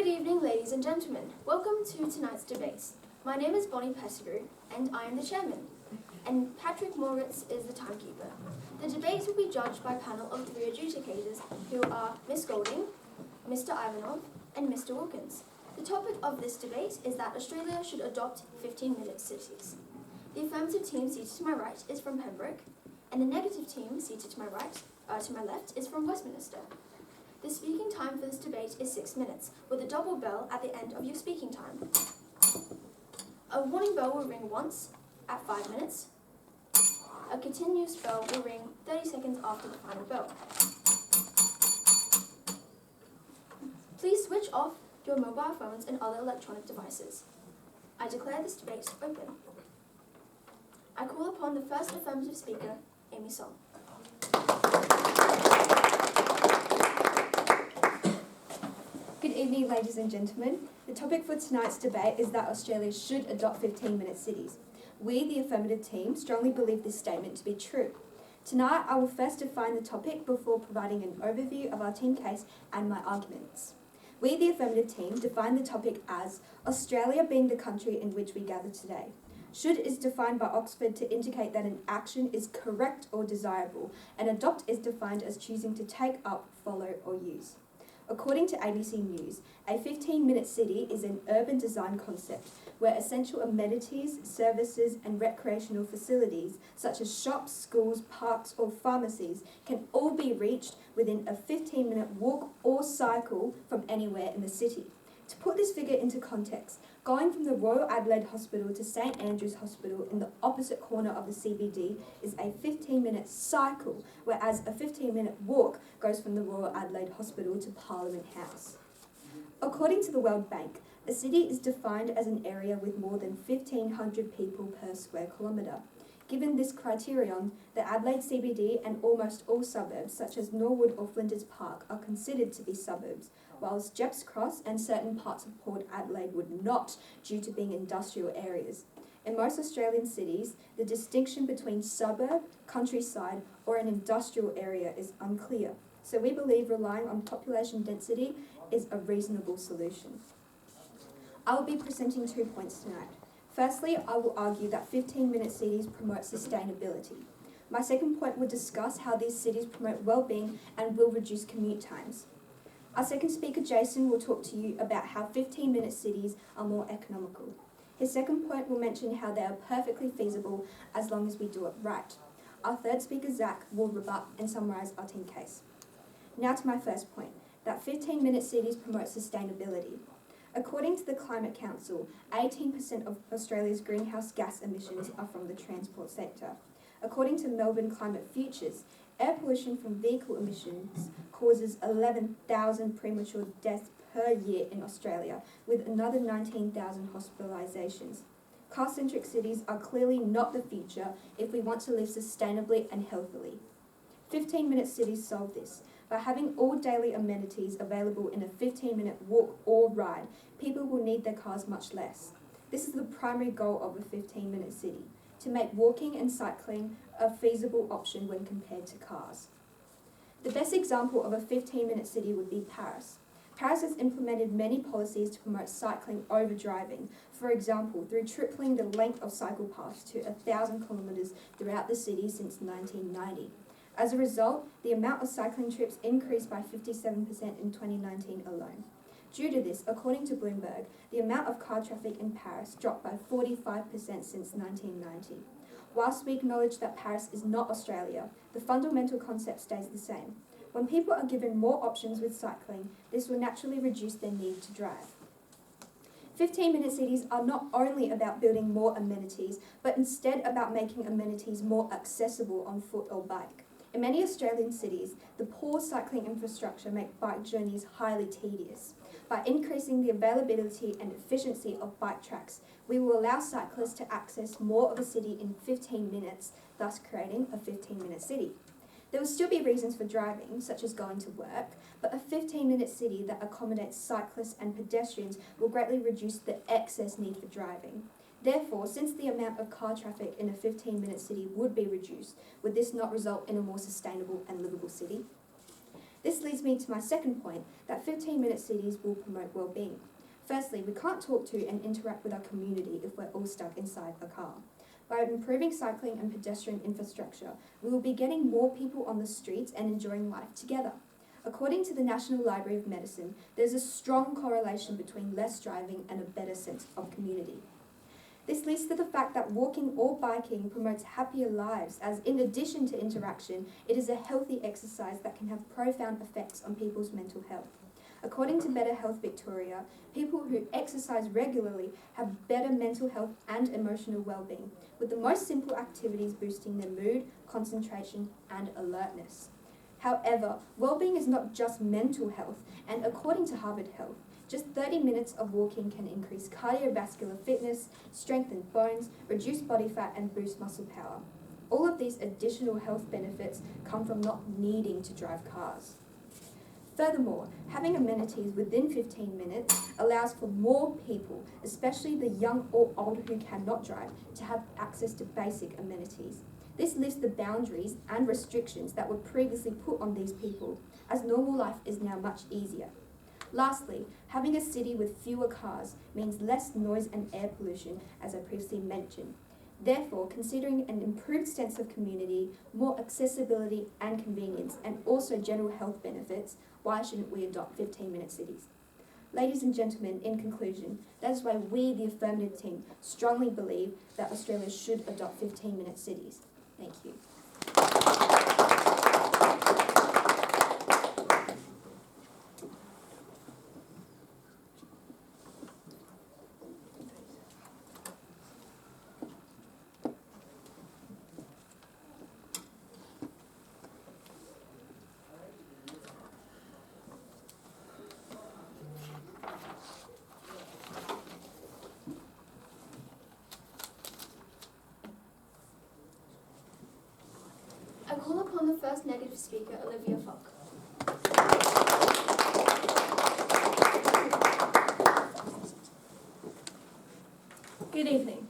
evening, ladies and gentlemen. Welcome to tonight's debate. My name is Bonnie Pettigrew, and I am the chairman, and Patrick Moritz is the timekeeper. The debate will be judged by a panel of 3 adjudicators, who are Miss Golding, Mr. Ivanov, and Mr. Wilkins. The topic of this debate is that Australia should adopt 15-minute cities. The affirmative team seated to my right is from Pembroke, and the negative team seated to my left is from Westminster. The speaking time for this debate is 6 minutes, with a double bell at the end of your speaking time. A warning bell will ring once at 5 minutes. A continuous bell will ring 30 seconds after the final bell. Please switch off your mobile phones and other electronic devices. I declare this debate open. I call upon the first affirmative speaker, Amy Song. Good evening, ladies and gentlemen. The topic for tonight's debate is that Australia should adopt 15-minute cities. We, the affirmative team, strongly believe this statement to be true. Tonight, I will first define the topic before providing an overview of our team case and my arguments. We, the affirmative team, define the topic as Australia being the country in which we gather today. Should is defined by Oxford to indicate that an action is correct or desirable, and adopt is defined as choosing to take up, follow, or use. According to ABC News, a 15-minute city is an urban design concept where essential amenities, services, and recreational facilities such as shops, schools, parks, or pharmacies can all be reached within a 15-minute walk or cycle from anywhere in the city. To put this figure into context, going from the Royal Adelaide Hospital to St Andrew's Hospital in the opposite corner of the CBD is a 15-minute cycle, whereas a 15-minute walk goes from the Royal Adelaide Hospital to Parliament House. According to the World Bank, a city is defined as an area with more than 1,500 people per square kilometre. Given this criterion, the Adelaide CBD and almost all suburbs, such as Norwood or Flinders Park, are considered to be suburbs, whilst Jepps Cross and certain parts of Port Adelaide would not, due to being industrial areas. In most Australian cities, the distinction between suburb, countryside, or an industrial area is unclear, so we believe relying on population density is a reasonable solution. I will be presenting 2 points tonight. Firstly, I will argue that 15-minute cities promote sustainability. My second point will discuss how these cities promote well-being and will reduce commute times. Our second speaker, Jason, will talk to you about how 15-minute cities are more economical. His second point will mention how they are perfectly feasible as long as we do it right. Our third speaker, Zach, will rebut and summarise our team case. Now to my first point, that 15-minute cities promote sustainability. According to the Climate Council, 18% of Australia's greenhouse gas emissions are from the transport sector. According to Melbourne Climate Futures, air pollution from vehicle emissions causes 11,000 premature deaths per year in Australia, with another 19,000 hospitalisations. Car-centric cities are clearly not the future if we want to live sustainably and healthily. 15-minute cities solve this. By having all daily amenities available in a 15-minute walk or ride, people will need their cars much less. This is the primary goal of a 15-minute city, to make walking and cycling a feasible option when compared to cars. The best example of a 15-minute city would be Paris. Paris has implemented many policies to promote cycling over driving, for example, through tripling the length of cycle paths to 1,000 kilometres throughout the city since 1990. As a result, the amount of cycling trips increased by 57% in 2019 alone. Due to this, according to Bloomberg, the amount of car traffic in Paris dropped by 45% since 1990. Whilst we acknowledge that Paris is not Australia, the fundamental concept stays the same. When people are given more options with cycling, this will naturally reduce their need to drive. 15-minute cities are not only about building more amenities, but instead about making amenities more accessible on foot or bike. In many Australian cities, the poor cycling infrastructure makes bike journeys highly tedious. By increasing the availability and efficiency of bike tracks, we will allow cyclists to access more of a city in 15 minutes, thus creating a 15-minute city. There will still be reasons for driving, such as going to work, but a 15-minute city that accommodates cyclists and pedestrians will greatly reduce the excess need for driving. Therefore, since the amount of car traffic in a 15-minute city would be reduced, would this not result in a more sustainable and livable city? This leads me to my second point, that 15-minute cities will promote well-being. Firstly, we can't talk to and interact with our community if we're all stuck inside a car. By improving cycling and pedestrian infrastructure, we will be getting more people on the streets and enjoying life together. According to the National Library of Medicine, there's a strong correlation between less driving and a better sense of community. This leads to the fact that walking or biking promotes happier lives, as in addition to interaction, it is a healthy exercise that can have profound effects on people's mental health. According to Better Health Victoria, people who exercise regularly have better mental health and emotional well-being, with the most simple activities boosting their mood, concentration, and alertness. However, well-being is not just mental health, and according to Harvard Health, just 30 minutes of walking can increase cardiovascular fitness, strengthen bones, reduce body fat, and boost muscle power. All of these additional health benefits come from not needing to drive cars. Furthermore, having amenities within 15 minutes allows for more people, especially the young or old who cannot drive, to have access to basic amenities. This lifts the boundaries and restrictions that were previously put on these people, as normal life is now much easier. Lastly, having a city with fewer cars means less noise and air pollution, as I previously mentioned. Therefore, considering an improved sense of community, more accessibility and convenience, and also general health benefits, why shouldn't we adopt 15-minute cities? Ladies and gentlemen, in conclusion, that is why we, the Affirmative team, strongly believe that Australia should adopt 15-minute cities. Thank you. I call upon the first negative speaker, Olivia Falk. Good evening.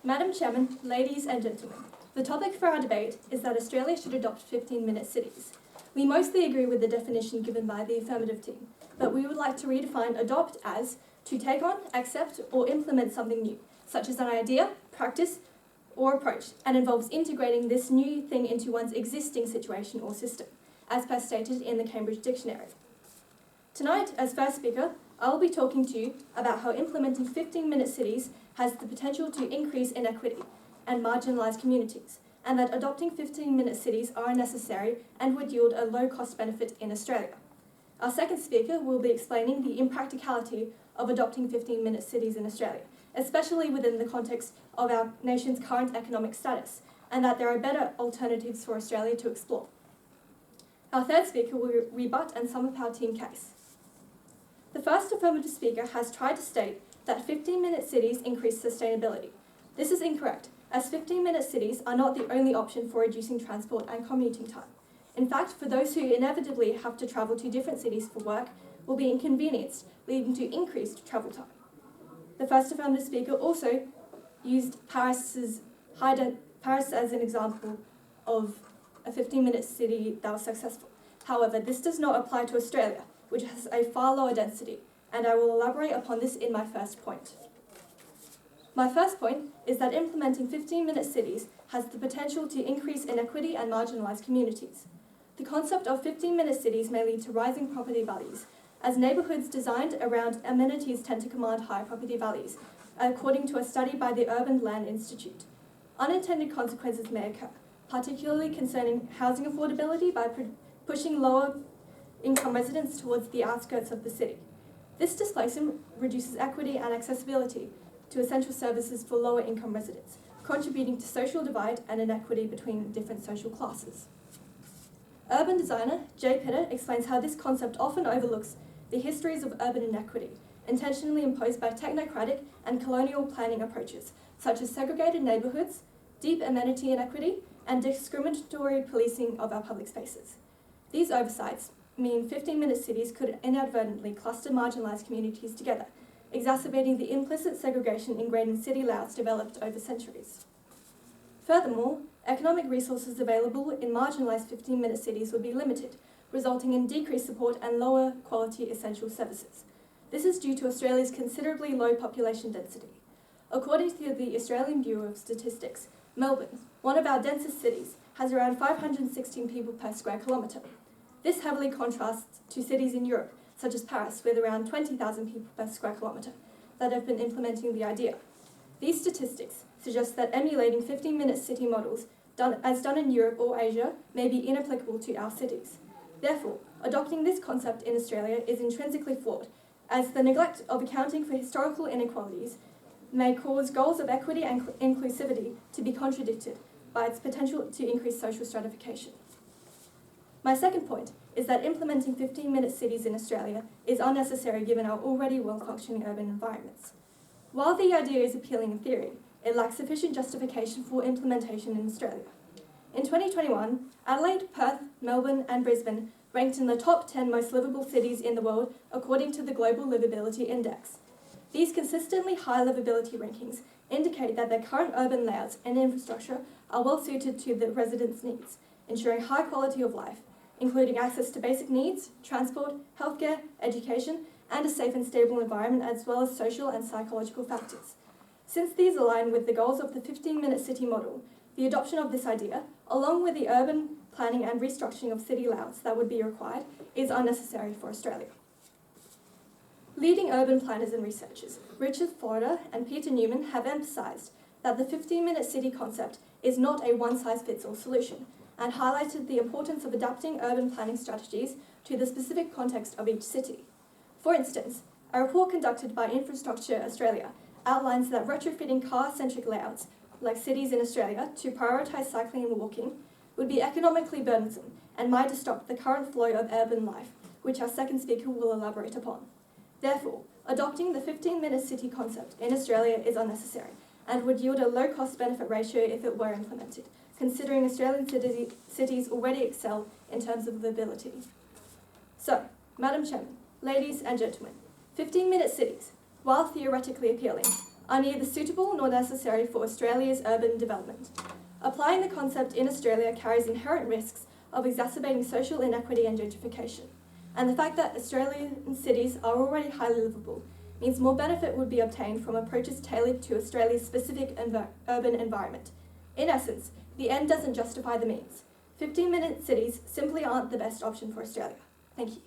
Madam Chairman, ladies and gentlemen, the topic for our debate is that Australia should adopt 15-minute cities. We mostly agree with the definition given by the Affirmative team, but we would like to redefine adopt as to take on, accept, or implement something new, such as an idea, practice, or approach, and involves integrating this new thing into one's existing situation or system, as per stated in the Cambridge Dictionary. Tonight, as first speaker, I will be talking to you about how implementing 15-minute cities has the potential to increase inequity and marginalised communities, and that adopting 15-minute cities are necessary and would yield a low-cost benefit in Australia. Our second speaker will be explaining the impracticality of adopting 15-minute cities in Australia, especially within the context of our nation's current economic status, and that there are better alternatives for Australia to explore. Our third speaker will rebut and sum up our team case. The first affirmative speaker has tried to state that 15-minute cities increase sustainability. This is incorrect, as 15-minute cities are not the only option for reducing transport and commuting time. In fact, for those who inevitably have to travel to different cities for work, will be inconvenienced, leading to increased travel time. The first affirmative speaker also used Paris as an example of a 15-minute city that was successful. However, this does not apply to Australia, which has a far lower density, and I will elaborate upon this in my first point. My first point is that implementing 15-minute cities has the potential to increase inequity and marginalised communities. The concept of 15-minute cities may lead to rising property values, as neighbourhoods designed around amenities tend to command higher property values, according to a study by the Urban Land Institute. Unintended consequences may occur, particularly concerning housing affordability by pushing lower income residents towards the outskirts of the city. This displacement reduces equity and accessibility to essential services for lower income residents, contributing to social divide and inequity between different social classes. Urban designer Jay Pitter explains how this concept often overlooks the histories of urban inequity, intentionally imposed by technocratic and colonial planning approaches, such as segregated neighbourhoods, deep amenity inequity, and discriminatory policing of our public spaces. These oversights mean 15-minute cities could inadvertently cluster marginalised communities together, exacerbating the implicit segregation ingrained in city layouts developed over centuries. Furthermore, economic resources available in marginalised 15-minute cities would be limited, resulting in decreased support and lower quality essential services. This is due to Australia's considerably low population density. According to the Australian Bureau of Statistics, Melbourne, one of our densest cities, has around 516 people per square kilometre. This heavily contrasts to cities in Europe, such as Paris, with around 20,000 people per square kilometre, that have been implementing the idea. These statistics suggest that emulating 15-minute city models as done in Europe or Asia may be inapplicable to our cities. Therefore, adopting this concept in Australia is intrinsically flawed, as the neglect of accounting for historical inequalities may cause goals of equity and inclusivity to be contradicted by its potential to increase social stratification. My second point is that implementing 15-minute cities in Australia is unnecessary given our already well-functioning urban environments. While the idea is appealing in theory, it lacks sufficient justification for implementation in Australia. In 2021, Adelaide, Perth, Melbourne and Brisbane ranked in the top 10 most livable cities in the world according to the Global Livability Index. These consistently high livability rankings indicate that their current urban layouts and infrastructure are well suited to the residents' needs, ensuring high quality of life, including access to basic needs, transport, healthcare, education, and a safe and stable environment, as well as social and psychological factors. Since these align with the goals of the 15-minute city model, the adoption of this idea, along with the urban planning and restructuring of city layouts that would be required, is unnecessary for Australia. Leading urban planners and researchers, Richard Florida and Peter Newman, have emphasised that the 15-minute city concept is not a one-size-fits-all solution, and highlighted the importance of adapting urban planning strategies to the specific context of each city. For instance, a report conducted by Infrastructure Australia outlines that retrofitting car-centric layouts, like cities in Australia, to prioritise cycling and walking would be economically burdensome and might disrupt the current flow of urban life, which our second speaker will elaborate upon. Therefore, adopting the 15-minute city concept in Australia is unnecessary and would yield a low cost-benefit ratio if it were implemented, considering Australian cities already excel in terms of livability. So, Madam Chairman, ladies and gentlemen, 15-minute cities, while theoretically appealing, are neither suitable nor necessary for Australia's urban development. Applying the concept in Australia carries inherent risks of exacerbating social inequity and gentrification, and the fact that Australian cities are already highly livable means more benefit would be obtained from approaches tailored to Australia's specific urban environment. In essence, the end doesn't justify the means. 15-minute cities simply aren't the best option for Australia. Thank you.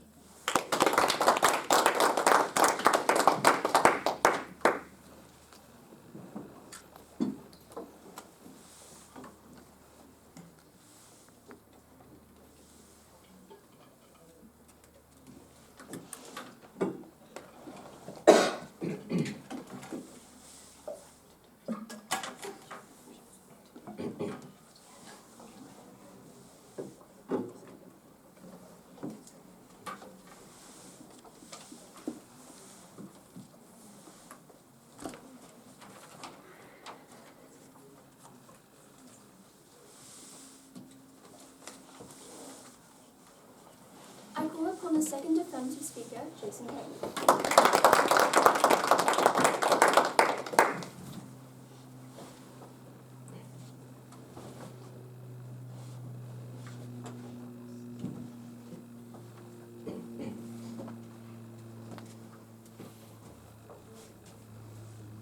I call upon the second affirmative speaker, Jason Kane.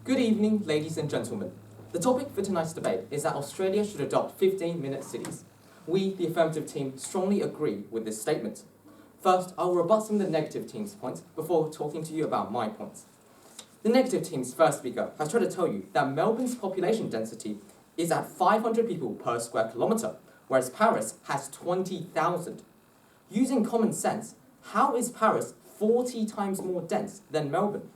Good evening, ladies and gentlemen. The topic for tonight's debate is that Australia should adopt 15-minute cities. We, the affirmative team, strongly agree with this statement. First, I will rebut some of the negative team's points before talking to you about my points. The negative team's first speaker has tried to tell you that Melbourne's population density is at 500 people per square kilometre, whereas Paris has 20,000. Using common sense, how is Paris 40 times more dense than Melbourne?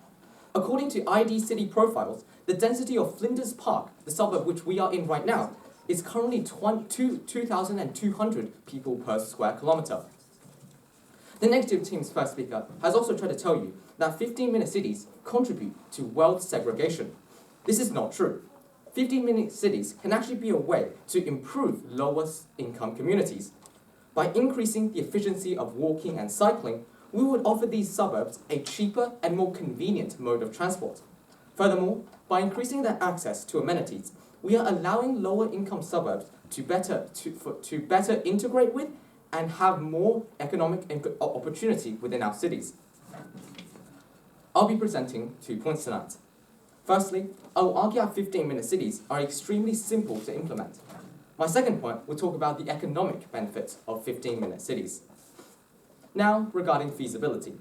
According to ID City Profiles, the density of Flinders Park, the suburb which we are in right now, is currently 2,200 people per square kilometre. The negative team's first speaker has also tried to tell you that 15-minute cities contribute to wealth segregation. This is not true. 15-minute cities can actually be a way to improve lower income communities. By increasing the efficiency of walking and cycling, we would offer these suburbs a cheaper and more convenient mode of transport. Furthermore, by increasing their access to amenities, we are allowing lower income suburbs to better integrate with and have more economic opportunity within our cities. I'll be presenting 2 points tonight. Firstly, I will argue our 15-minute cities are extremely simple to implement. My second point will talk about the economic benefits of 15-minute cities. Now, regarding feasibility.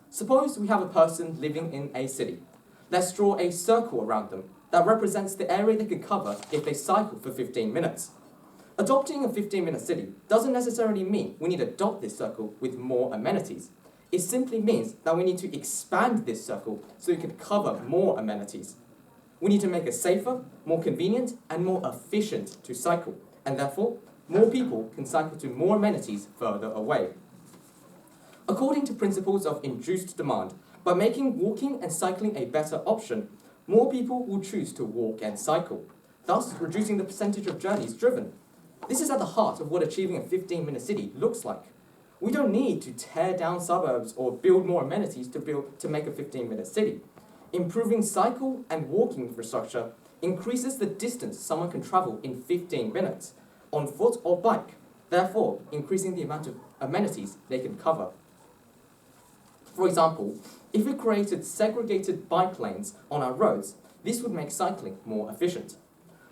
Suppose we have a person living in a city. Let's draw a circle around them that represents the area they could cover if they cycle for 15 minutes. Adopting a 15-minute city doesn't necessarily mean we need to dot this circle with more amenities. It simply means that we need to expand this circle so we can cover more amenities. We need to make it safer, more convenient, and more efficient to cycle, and therefore, more people can cycle to more amenities further away. According to principles of induced demand, by making walking and cycling a better option, more people will choose to walk and cycle, thus reducing the percentage of journeys driven. This is at the heart of what achieving a 15-minute city looks like. We don't need to tear down suburbs or build more amenities to make a 15-minute city. Improving cycle and walking infrastructure increases the distance someone can travel in 15 minutes, on foot or bike, therefore increasing the amount of amenities they can cover. For example, if we created segregated bike lanes on our roads, this would make cycling more efficient.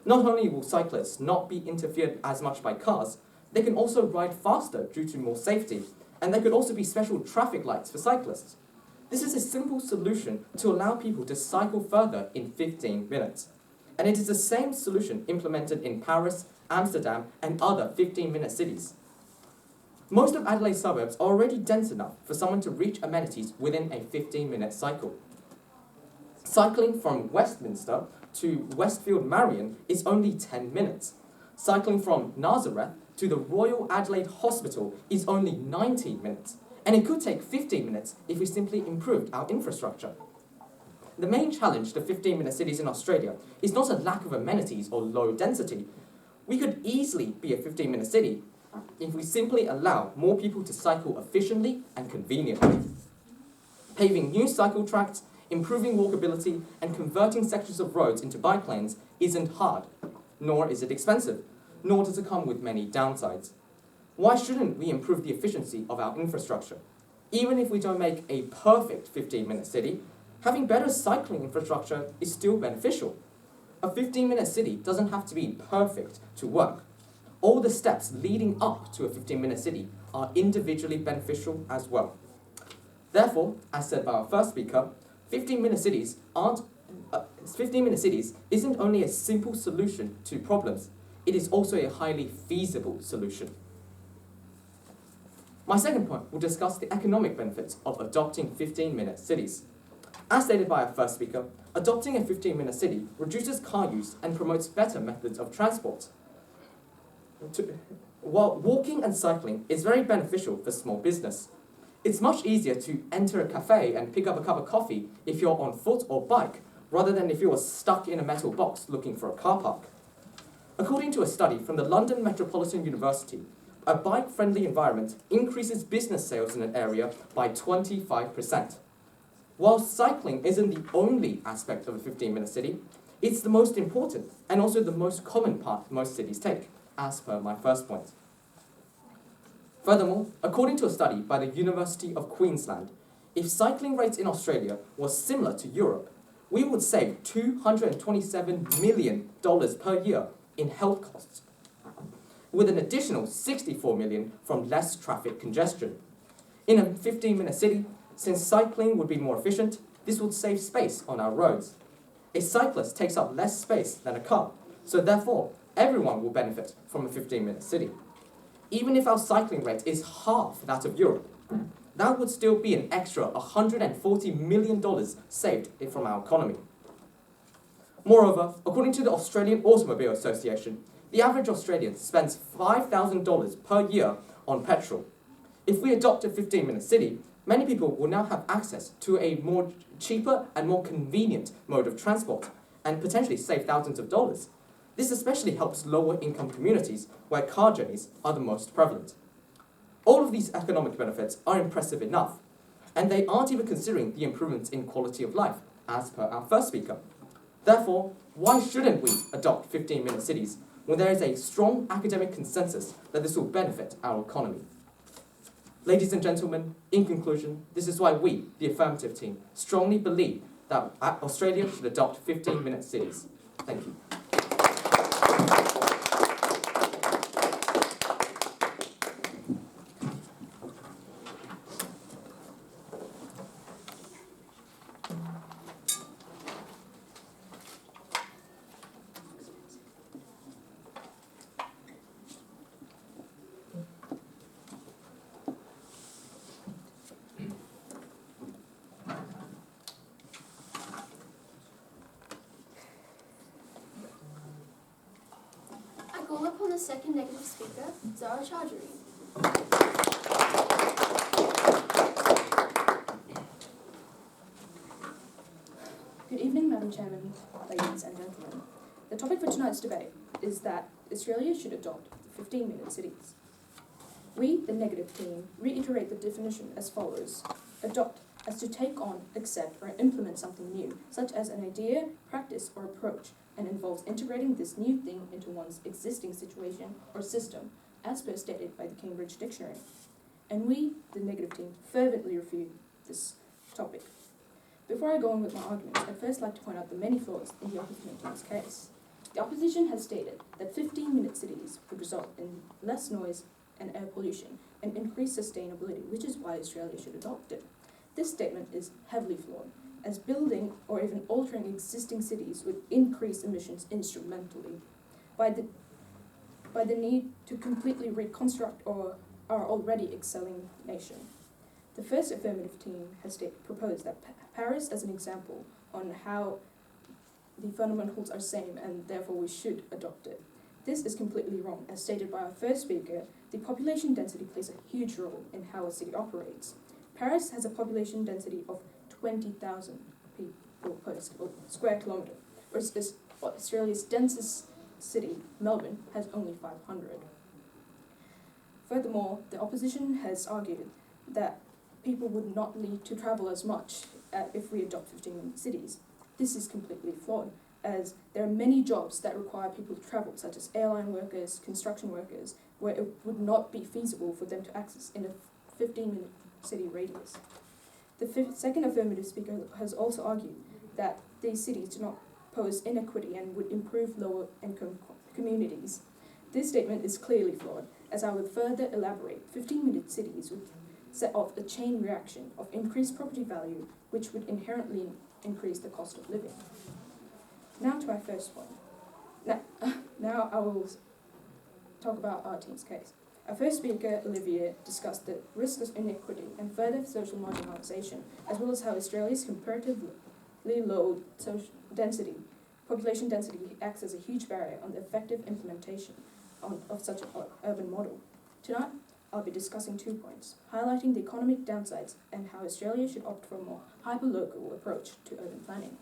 Not only will cyclists not be interfered as much by cars, they can also ride faster due to more safety, and there could also be special traffic lights for cyclists. This is a simple solution to allow people to cycle further in 15 minutes. And it is the same solution implemented in Paris, Amsterdam, and other 15-minute cities. Most of Adelaide's suburbs are already dense enough for someone to reach amenities within a 15-minute cycle. Cycling from Westminster to Westfield Marion is only 10 minutes. Cycling from Nazareth to the Royal Adelaide Hospital is only 19 minutes, and it could take 15 minutes if we simply improved our infrastructure. The main challenge to 15-minute cities in Australia is not a lack of amenities or low density. We could easily be a 15-minute city if we simply allow more people to cycle efficiently and conveniently. Paving new cycle tracks, improving walkability, and converting sections of roads into bike lanes isn't hard, nor is it expensive, nor does it come with many downsides. Why shouldn't we improve the efficiency of our infrastructure? Even if we don't make a perfect 15-minute city, having better cycling infrastructure is still beneficial. A 15-minute city doesn't have to be perfect to work. All the steps leading up to a 15-minute city are individually beneficial as well. Therefore, as said by our first speaker, 15-minute cities isn't only a simple solution to problems, it is also a highly feasible solution. My second point will discuss the economic benefits of adopting 15-minute cities. As stated by our first speaker, adopting a 15-minute city reduces car use and promotes better methods of transport. While walking and cycling is very beneficial for small business, it's much easier to enter a cafe and pick up a cup of coffee if you're on foot or bike, rather than if you were stuck in a metal box looking for a car park. According to a study from the London Metropolitan University, a bike-friendly environment increases business sales in an area by 25%. While cycling isn't the only aspect of a 15-minute city, it's the most important and also the most common path most cities take, as per my first point. Furthermore, according to a study by the University of Queensland, if cycling rates in Australia were similar to Europe, we would save $227 million per year in health costs, with an additional $64 million from less traffic congestion. In a 15-minute city, since cycling would be more efficient, this would save space on our roads. A cyclist takes up less space than a car, so therefore, everyone will benefit from a 15-minute city. Even if our cycling rate is half that of Europe, that would still be an extra $140 million saved from our economy. Moreover, according to the Australian Automobile Association, the average Australian spends $5,000 per year on petrol. If we adopt a 15-minute city, many people will now have access to a more cheaper and more convenient mode of transport, and potentially save thousands of dollars. This especially helps lower income communities where car journeys are the most prevalent. All of these economic benefits are impressive enough, and they aren't even considering the improvements in quality of life, as per our first speaker. Therefore, why shouldn't we adopt 15-minute cities when there is a strong academic consensus that this will benefit our economy? Ladies and gentlemen, in conclusion, this is why we, the Affirmative team, strongly believe that Australia should adopt 15-minute cities. Thank you. I call upon the second negative speaker, Zara Chowdhury. Good evening, Madam Chairman, ladies and gentlemen. The topic for tonight's debate is that Australia should adopt 15-minute cities. We, the negative team, reiterate the definition as follows. Adopt as to take on, accept, or implement something new, such as an idea, practice, or approach, and involves integrating this new thing into one's existing situation or system, as per stated by the Cambridge Dictionary. And we, the negative team, fervently refute this topic. Before I go on with my arguments, I'd first like to point out the many flaws in the opposition team's case. The opposition has stated that 15-minute cities would result in less noise and air pollution and increased sustainability, which is why Australia should adopt it. This statement is heavily flawed, as building or even altering existing cities would increase emissions instrumentally by the need to completely reconstruct our already excelling nation. The first affirmative team has proposed that Paris as an example on how the fundamentals are same and therefore we should adopt it. This is completely wrong. As stated by our first speaker, the population density plays a huge role in how a city operates. Paris has a population density of 20,000 people per square kilometre, whereas Australia's densest city, Melbourne, has only 500. Furthermore, the opposition has argued that people would not need to travel as much if we adopt 15-minute cities. This is completely flawed, as there are many jobs that require people to travel, such as airline workers, construction workers, where it would not be feasible for them to access in a 15-minute city radius. The second affirmative speaker has also argued that these cities do not pose inequity and would improve lower-income communities. This statement is clearly flawed, as I would further elaborate. 15-minute cities would set off a chain reaction of increased property value, which would inherently increase the cost of living. Now to my first point. Now I will talk about our team's case. Our first speaker, Olivia, discussed the risks of inequity and further social marginalisation, as well as how Australia's comparatively low population density acts as a huge barrier on the effective implementation of such an urban model. Tonight, I'll be discussing 2 points, highlighting the economic downsides and how Australia should opt for a more hyper-local approach to urban planning.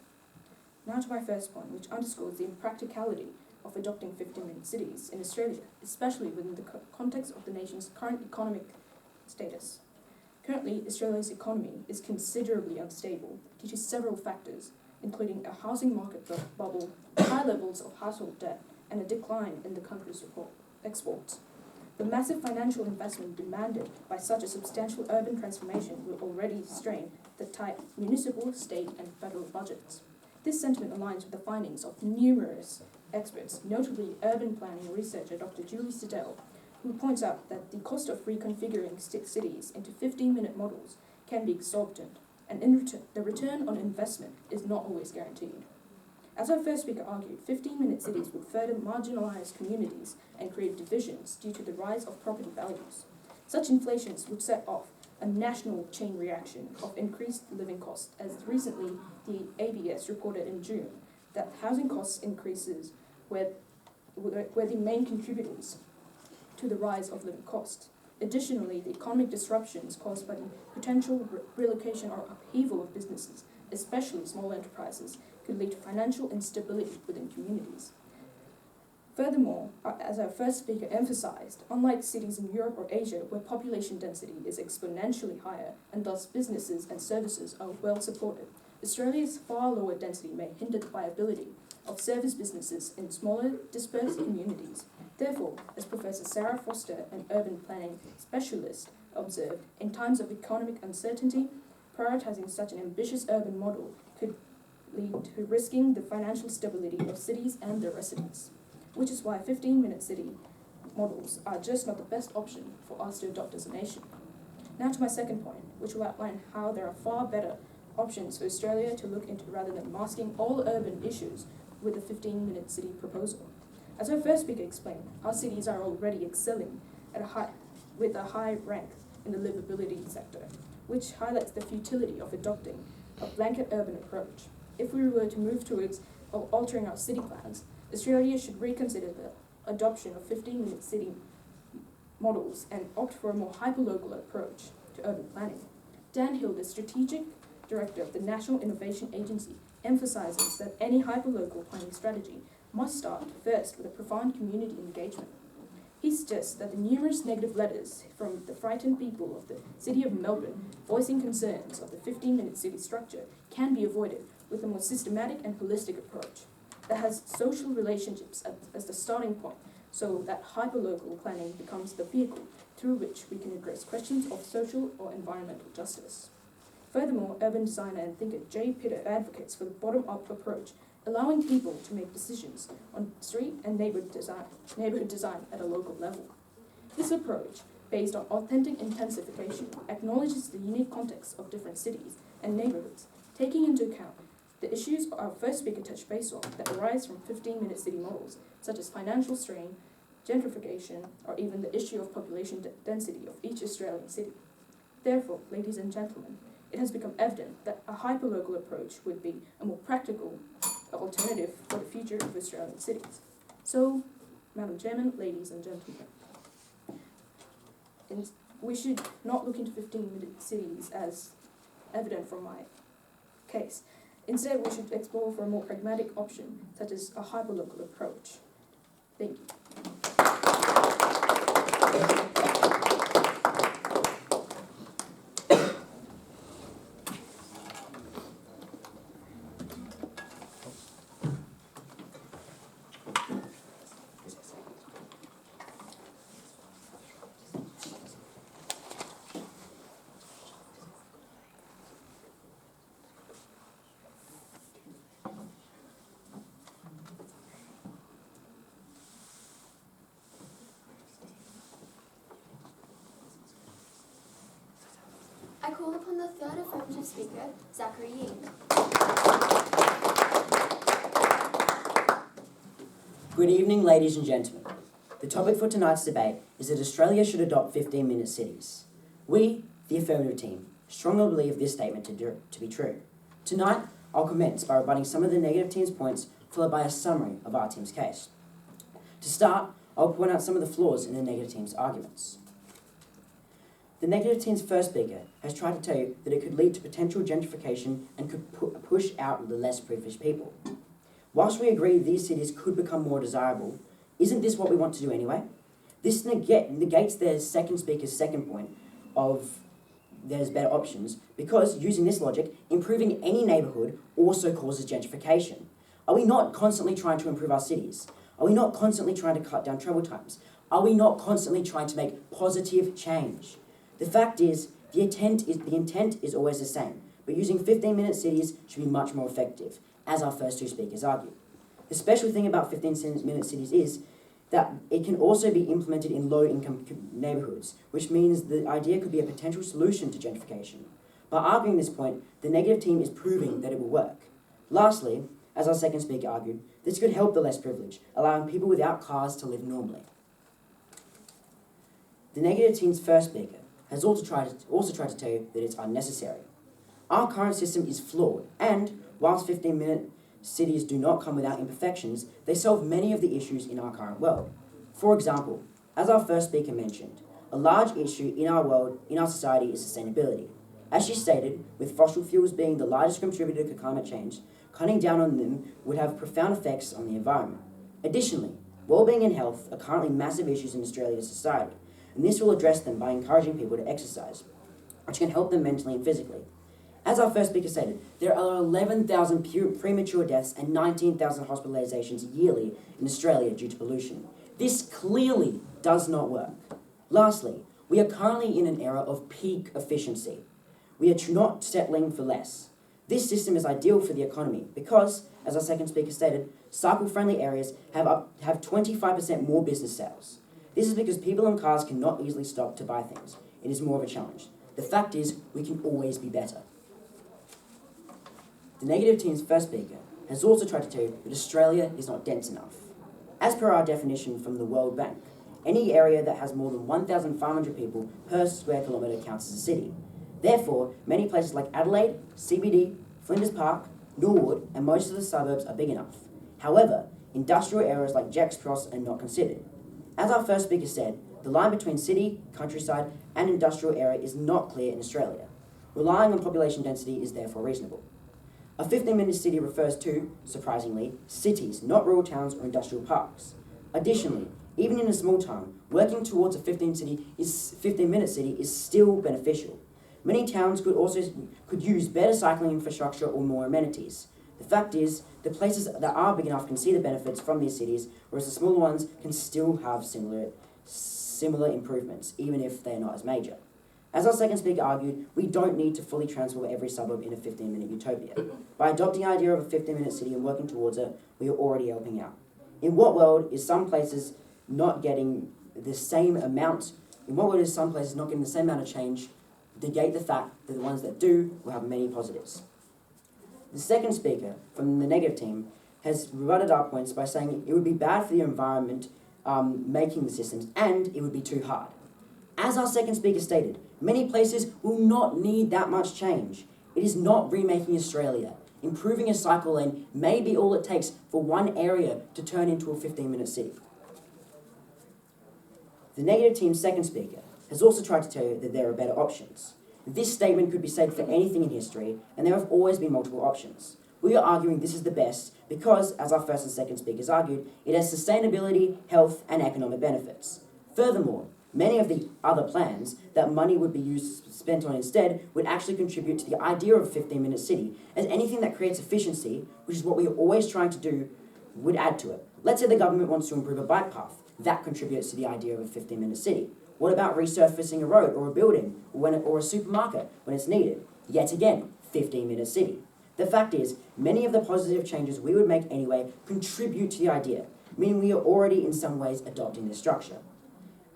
Now to my first point, which underscores the impracticality of adopting 15-minute cities in Australia, especially within the context of the nation's current economic status. Currently, Australia's economy is considerably unstable due to several factors, including a housing market bubble, high levels of household debt, and a decline in the country's exports. The massive financial investment demanded by such a substantial urban transformation will already strain the tight municipal, state, and federal budgets. This sentiment aligns with the findings of numerous experts, notably urban planning researcher Dr. Julie Siddell, who points out that the cost of reconfiguring cities into 15-minute models can be exorbitant, and the return on investment is not always guaranteed. As our first speaker argued, 15-minute cities would further marginalise communities and create divisions due to the rise of property values. Such inflations would set off a national chain reaction of increased living costs, as recently the ABS reported in June that housing costs increases were the main contributors to the rise of living costs. Additionally, the economic disruptions caused by the potential relocation or upheaval of businesses, especially small enterprises, could lead to financial instability within communities. Furthermore, as our first speaker emphasized, unlike cities in Europe or Asia where population density is exponentially higher and thus businesses and services are well supported, Australia's far lower density may hinder the viability of service businesses in smaller, dispersed communities. Therefore, as Professor Sarah Foster, an urban planning specialist observed, in times of economic uncertainty, prioritising such an ambitious urban model could lead to risking the financial stability of cities and their residents, which is why 15-minute city models are just not the best option for us to adopt as a nation. Now to my second point, which will outline how there are far better options for Australia to look into rather than masking all urban issues with the 15-minute city proposal. As our first speaker explained, our cities are already excelling with a high rank in the livability sector, which highlights the futility of adopting a blanket urban approach. If we were to move towards altering our city plans, Australia should reconsider the adoption of 15-minute city models and opt for a more hyperlocal approach to urban planning. Dan Hill, the strategic director of the National Innovation Agency, emphasises that any hyperlocal planning strategy must start first with a profound community engagement. He suggests that the numerous negative letters from the frightened people of the City of Melbourne voicing concerns of the 15-minute city structure can be avoided with a more systematic and holistic approach that has social relationships as the starting point, so that hyperlocal planning becomes the vehicle through which we can address questions of social or environmental justice. Furthermore, urban designer and thinker J. Pitter advocates for the bottom-up approach, allowing people to make decisions on street and neighbourhood design at a local level. This approach, based on authentic intensification, acknowledges the unique context of different cities and neighbourhoods, taking into account the issues our first speaker touched base on that arise from 15-minute city models, such as financial strain, gentrification, or even the issue of population density of each Australian city. Therefore, ladies and gentlemen, it has become evident that a hyperlocal approach would be a more practical alternative for the future of Australian cities. So, Madam Chairman, ladies and gentlemen, we should not look into 15-minute cities as evident from my case. Instead, we should explore for a more pragmatic option, such as a hyperlocal approach. Thank you. I call upon the third affirmative speaker, Zachary Ying. Good evening, ladies and gentlemen. The topic for tonight's debate is that Australia should adopt 15-minute cities. We, the Affirmative team, strongly believe this statement to be true. Tonight, I'll commence by rebutting some of the negative team's points, followed by a summary of our team's case. To start, I'll point out some of the flaws in the negative team's arguments. The negative team's first speaker has tried to tell you that it could lead to potential gentrification and could push out the less privileged people. Whilst we agree these cities could become more desirable, isn't this what we want to do anyway? This negates their second speaker's second point of there's better options, because using this logic, improving any neighbourhood also causes gentrification. Are we not constantly trying to improve our cities? Are we not constantly trying to cut down travel times? Are we not constantly trying to make positive change? The fact is, the intent is always the same, but using 15-minute cities should be much more effective, as our first two speakers argue. The special thing about 15-minute cities is that it can also be implemented in low-income neighbourhoods, which means the idea could be a potential solution to gentrification. By arguing this point, the negative team is proving that it will work. Lastly, as our second speaker argued, this could help the less privileged, allowing people without cars to live normally. The negative team's first speaker has also tried to tell you that it's unnecessary. Our current system is flawed, and whilst 15-minute cities do not come without imperfections, they solve many of the issues in our current world. For example, as our first speaker mentioned, a large issue in our world, in our society, is sustainability. As she stated, with fossil fuels being the largest contributor to climate change, cutting down on them would have profound effects on the environment. Additionally, well-being and health are currently massive issues in Australia's society, and this will address them by encouraging people to exercise, which can help them mentally and physically. As our first speaker stated, there are 11,000 premature deaths and 19,000 hospitalisations yearly in Australia due to pollution. This clearly does not work. Lastly, We are currently in an era of peak efficiency. We are not settling for less. This system is ideal for the economy because, as our second speaker stated, cycle-friendly areas have 25% more business sales. This is because people and cars cannot easily stop to buy things. It is more of a challenge. The fact is, we can always be better. The negative team's first speaker has also tried to tell you that Australia is not dense enough. As per our definition from the World Bank, any area that has more than 1,500 people per square kilometre counts as a city. Therefore, many places like Adelaide, CBD, Flinders Park, Norwood, and most of the suburbs are big enough. However, industrial areas like Jacks Cross are not considered. As our first speaker said, the line between city, countryside, and industrial area is not clear in Australia. Relying on population density is therefore reasonable. A 15-minute city refers to, surprisingly, cities, not rural towns or industrial parks. Additionally, even in a small town, working towards a 15-minute city is still beneficial. Many towns could use better cycling infrastructure or more amenities. The fact is, the places that are big enough can see the benefits from these cities, whereas the smaller ones can still have similar improvements, even if they're not as major. As our second speaker argued, we don't need to fully transform every suburb in a 15-minute utopia. By adopting the idea of a 15-minute city and working towards it, we are already helping out. In what world is some places not getting the same amount of change, negate the fact that the ones that do will have many positives. The second speaker from the negative team has rebutted our points by saying it would be bad for the environment making the systems and it would be too hard. As our second speaker stated, many places will not need that much change. It is not remaking Australia. Improving a cycle lane may be all it takes for one area to turn into a 15-minute city. The negative team's second speaker has also tried to tell you that there are better options. This statement could be said for anything in history, and there have always been multiple options. We are arguing this is the best because, as our first and second speakers argued, it has sustainability, health, and economic benefits. Furthermore, many of the other plans that money would be spent on instead would actually contribute to the idea of a 15-minute city, as anything that creates efficiency, which is what we are always trying to do, would add to it. Let's say the government wants to improve a bike path. That contributes to the idea of a 15-minute city. What about resurfacing a road or a building or a supermarket when it's needed? Yet again, 15-minute city. The fact is, many of the positive changes we would make anyway contribute to the idea, meaning we are already in some ways adopting this structure.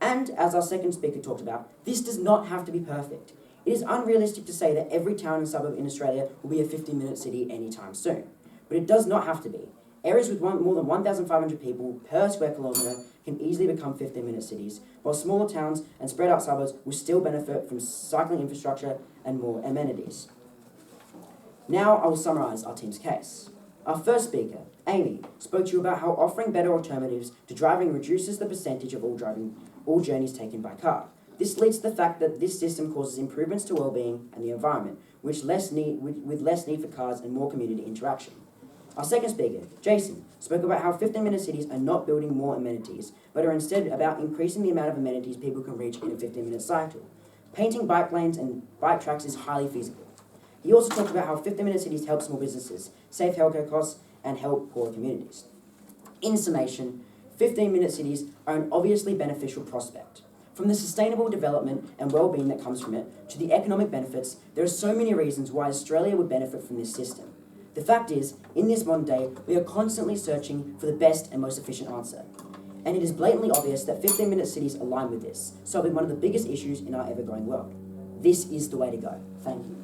And, as our second speaker talked about, this does not have to be perfect. It is unrealistic to say that every town and suburb in Australia will be a 15-minute city anytime soon. But it does not have to be. Areas with more than 1,500 people per square kilometre can easily become 15-minute cities, while smaller towns and spread out suburbs will still benefit from cycling infrastructure and more amenities. Now I will summarise our team's case. Our first speaker, Amy, spoke to you about how offering better alternatives to driving reduces the percentage of all journeys taken by car. This leads to the fact that this system causes improvements to well-being and the environment, with less need for cars and more community interaction. Our second speaker, Jason, spoke about how 15-minute cities are not building more amenities, but are instead about increasing the amount of amenities people can reach in a 15-minute cycle. Painting bike lanes and bike tracks is highly feasible. He also talked about how 15-minute cities help small businesses, save healthcare costs, and help poor communities. In summation, 15-minute cities are an obviously beneficial prospect. From the sustainable development and well-being that comes from it, to the economic benefits, there are so many reasons why Australia would benefit from this system. The fact is, in this modern day, we are constantly searching for the best and most efficient answer. And it is blatantly obvious that 15-minute cities align with this, solving one of the biggest issues in our ever-growing world. This is the way to go. Thank you.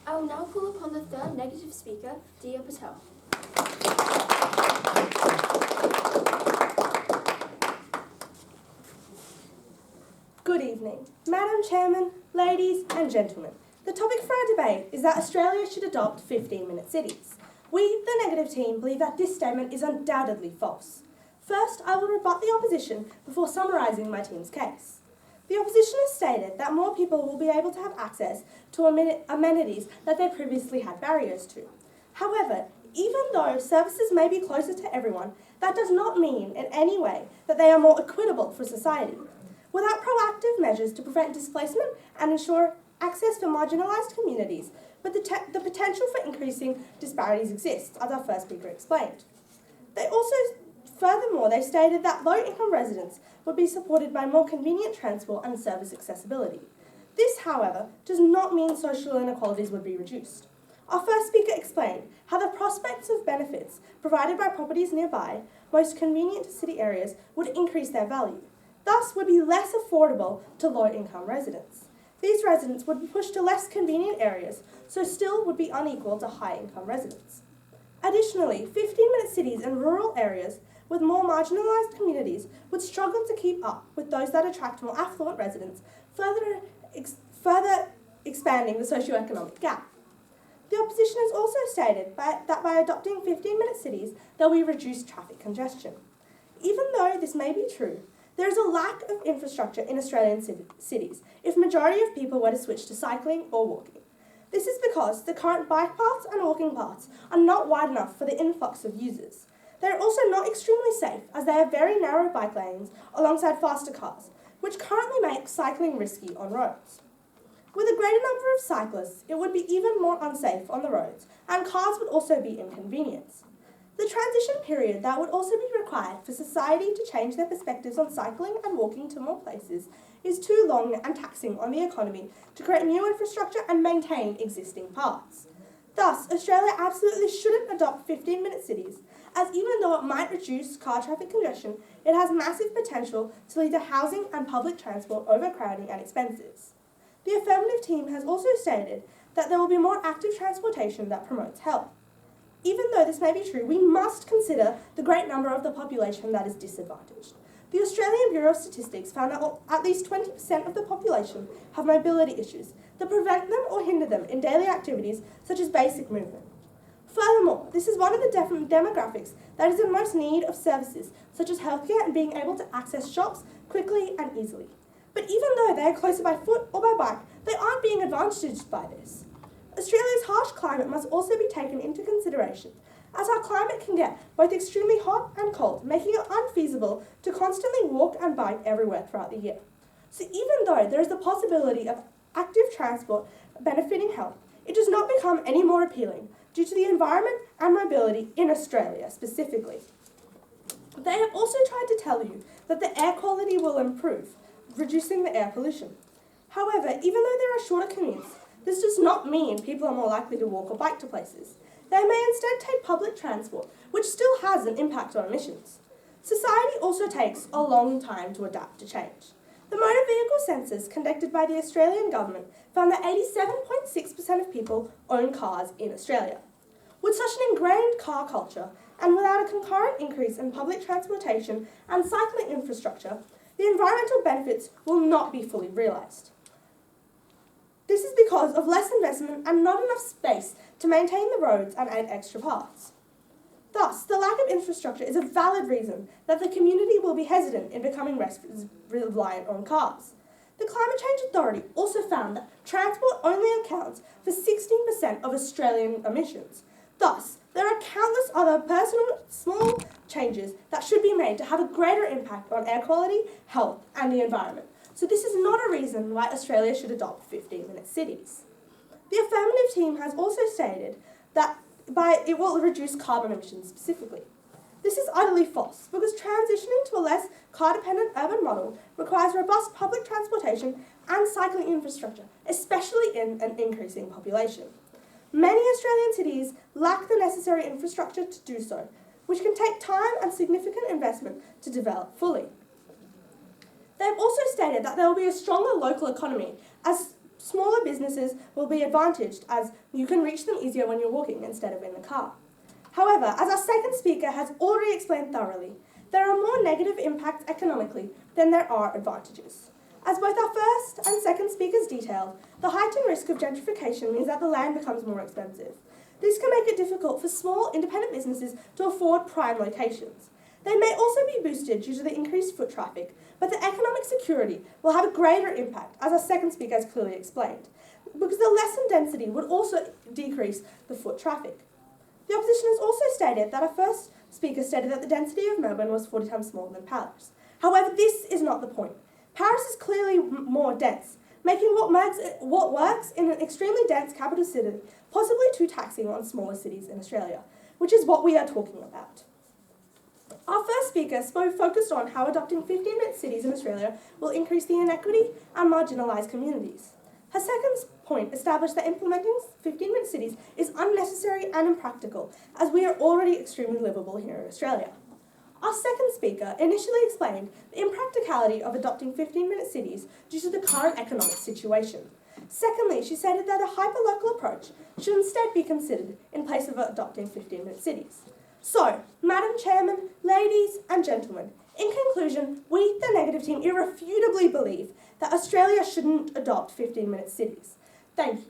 I will now call upon the third negative speaker, Dia Patel. Good evening. Madam Chairman, ladies and gentlemen. The topic for our debate is that Australia should adopt 15-minute cities. We, the negative team, believe that this statement is undoubtedly false. First, I will rebut the opposition before summarising my team's case. The opposition has stated that more people will be able to have access to amenities that they previously had barriers to. However, even though services may be closer to everyone, that does not mean in any way that they are more equitable for society. Without proactive measures to prevent displacement and ensure access for marginalised communities, but the potential for increasing disparities exists, as our first speaker explained. Furthermore, they stated that low-income residents would be supported by more convenient transport and service accessibility. This, however, does not mean social inequalities would be reduced. Our first speaker explained how the prospects of benefits provided by properties nearby, most convenient to city areas, would increase their value, thus would be less affordable to low-income residents. These residents would be pushed to less convenient areas, so still would be unequal to high-income residents. Additionally, 15-minute cities in rural areas with more marginalised communities would struggle to keep up with those that attract more affluent residents, further expanding the socioeconomic gap. The opposition has also stated that by adopting 15-minute cities, there will be reduced traffic congestion. Even though this may be true, there is a lack of infrastructure in Australian cities if majority of people were to switch to cycling or walking. This is because the current bike paths and walking paths are not wide enough for the influx of users. They are also not extremely safe as they have very narrow bike lanes alongside faster cars, which currently make cycling risky on roads. With a greater number of cyclists, it would be even more unsafe on the roads, and cars would also be inconvenienced. The transition period that would also be required for society to change their perspectives on cycling and walking to more places is too long and taxing on the economy to create new infrastructure and maintain existing paths. Thus, Australia absolutely shouldn't adopt 15-minute cities, as even though it might reduce car traffic congestion, it has massive potential to lead to housing and public transport overcrowding and expenses. The Affirmative team has also stated that there will be more active transportation that promotes health. Even though this may be true, we must consider the great number of the population that is disadvantaged. The Australian Bureau of Statistics found that at least 20% of the population have mobility issues that prevent them or hinder them in daily activities such as basic movement. Furthermore, this is one of the demographics that is in most need of services such as healthcare and being able to access shops quickly and easily. But even though they are closer by foot or by bike, they aren't being advantaged by this. Australia's harsh climate must also be taken into consideration, as our climate can get both extremely hot and cold, making it unfeasible to constantly walk and bike everywhere throughout the year. So even though there is the possibility of active transport benefiting health, it does not become any more appealing due to the environment and mobility in Australia specifically. They have also tried to tell you that the air quality will improve, reducing the air pollution. However, even though there are shorter commutes, this does not mean people are more likely to walk or bike to places. They may instead take public transport, which still has an impact on emissions. Society also takes a long time to adapt to change. The motor vehicle census conducted by the Australian government found that 87.6% of people own cars in Australia. With such an ingrained car culture, and without a concurrent increase in public transportation and cycling infrastructure, the environmental benefits will not be fully realised. This is because of less investment and not enough space to maintain the roads and add extra paths. Thus, the lack of infrastructure is a valid reason that the community will be hesitant in becoming reliant on cars. The Climate Change Authority also found that transport only accounts for 16% of Australian emissions. Thus, there are countless other personal small changes that should be made to have a greater impact on air quality, health, and the environment. So this is not a reason why Australia should adopt 15-minute cities. The Affirmative team has also stated that it will reduce carbon emissions specifically. This is utterly false because transitioning to a less car-dependent urban model requires robust public transportation and cycling infrastructure, especially in an increasing population. Many Australian cities lack the necessary infrastructure to do so, which can take time and significant investment to develop fully. They have also stated that there will be a stronger local economy as smaller businesses will be advantaged as you can reach them easier when you're walking instead of in the car. However, as our second speaker has already explained thoroughly, there are more negative impacts economically than there are advantages. As both our first and second speakers detailed, the heightened risk of gentrification means that the land becomes more expensive. This can make it difficult for small independent businesses to afford prime locations. They may also be boosted due to the increased foot traffic, but the economic security will have a greater impact, as our second speaker has clearly explained, because the lessened density would also decrease the foot traffic. The opposition has also stated that our first speaker stated that the density of Melbourne was 40 times smaller than Paris. However, this is not the point. Paris is clearly more dense, making what works in an extremely dense capital city possibly too taxing on smaller cities in Australia, which is what we are talking about. Our first speaker focused on how adopting 15-minute cities in Australia will increase the inequity and marginalised communities. Her second point established that implementing 15-minute cities is unnecessary and impractical, as we are already extremely livable here in Australia. Our second speaker initially explained the impracticality of adopting 15-minute cities due to the current economic situation. Secondly, she stated that a hyperlocal approach should instead be considered in place of adopting 15-minute cities. So, Madam Chairman, ladies and gentlemen, in conclusion, we, the Negative Team, irrefutably believe that Australia shouldn't adopt 15-minute cities. Thank you.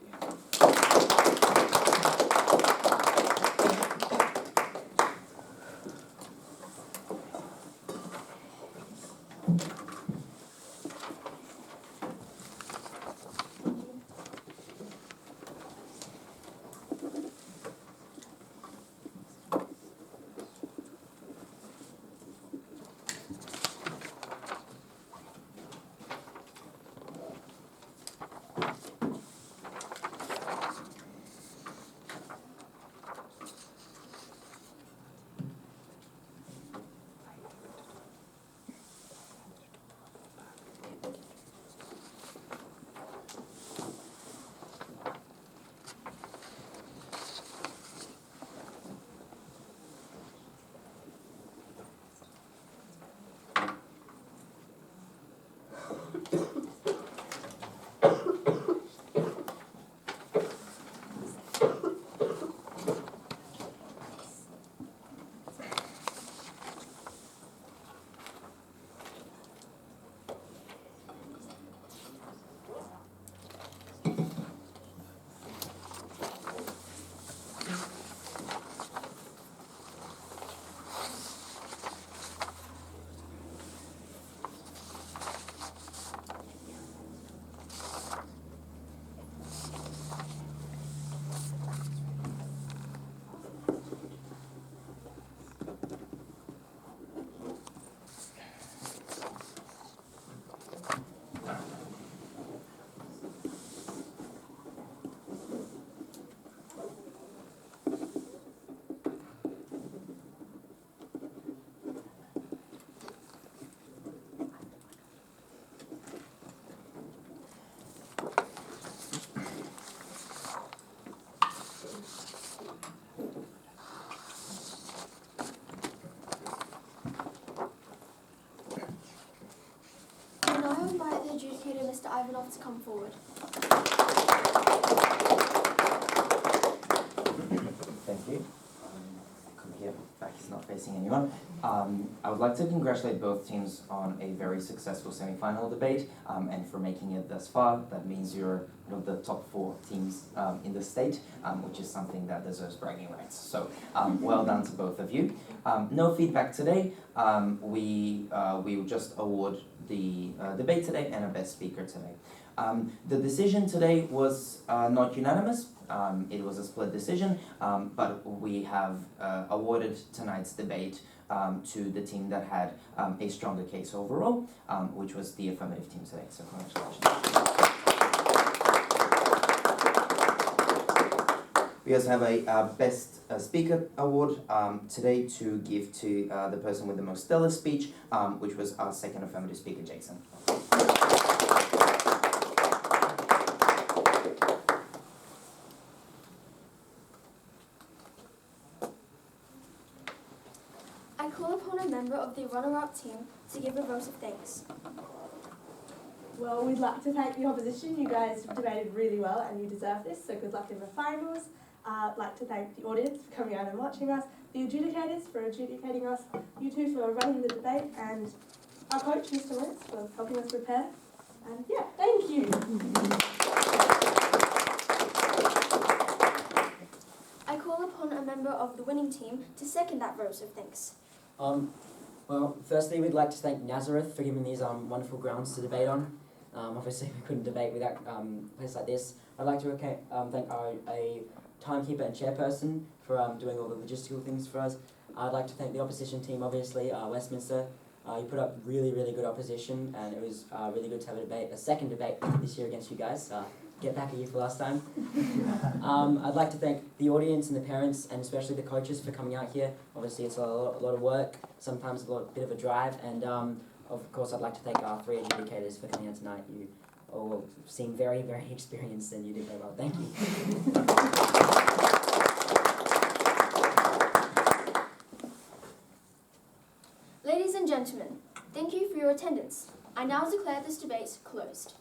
adjudicator, Mr. Ivanov, to come forward. Thank you. Come here, back is not facing anyone. I would like to congratulate both teams on a very successful semi-final debate and for making it thus far. That means you're one of the top 4 teams in the state, which is something that deserves bragging rights. So well done to both of you. No feedback today. We will just award the debate today and a best speaker today. The decision today was not unanimous. It was a split decision, but we have awarded tonight's debate to the team that had a stronger case overall, which was the affirmative team today. So congratulations. We also have a best speaker award today to give to the person with the most stellar speech, which was our second affirmative speaker, Jason. I call upon a member of the runner-up team to give a vote of thanks. Well, we'd like to thank the opposition. You guys debated really well and you deserve this, so good luck in the finals. I'd like to thank the audience for coming out and watching us, the adjudicators for adjudicating us, you two for running the debate, and our coach, Mr. Lentz, for helping us prepare. And yeah, thank you. I call upon a member of the winning team to second that vote of thanks. Well, firstly, we'd like to thank Nazareth for giving these wonderful grounds to debate on. Obviously, we couldn't debate without a place like this. I'd like to thank a timekeeper and chairperson for doing all the logistical things for us. I'd like to thank the opposition team, obviously, Westminster. You put up really, really good opposition, and it was really good to have a second debate this year against you guys. Get back at you for last time. I'd like to thank the audience and the parents, and especially the coaches for coming out here. Obviously, it's a lot of work, sometimes bit of a drive, and of course, I'd like to thank our 3 adjudicators for coming out tonight. You all seem very, very experienced, and you did very well. Thank you. Ladies and gentlemen, thank you for your attendance. I now declare this debate closed.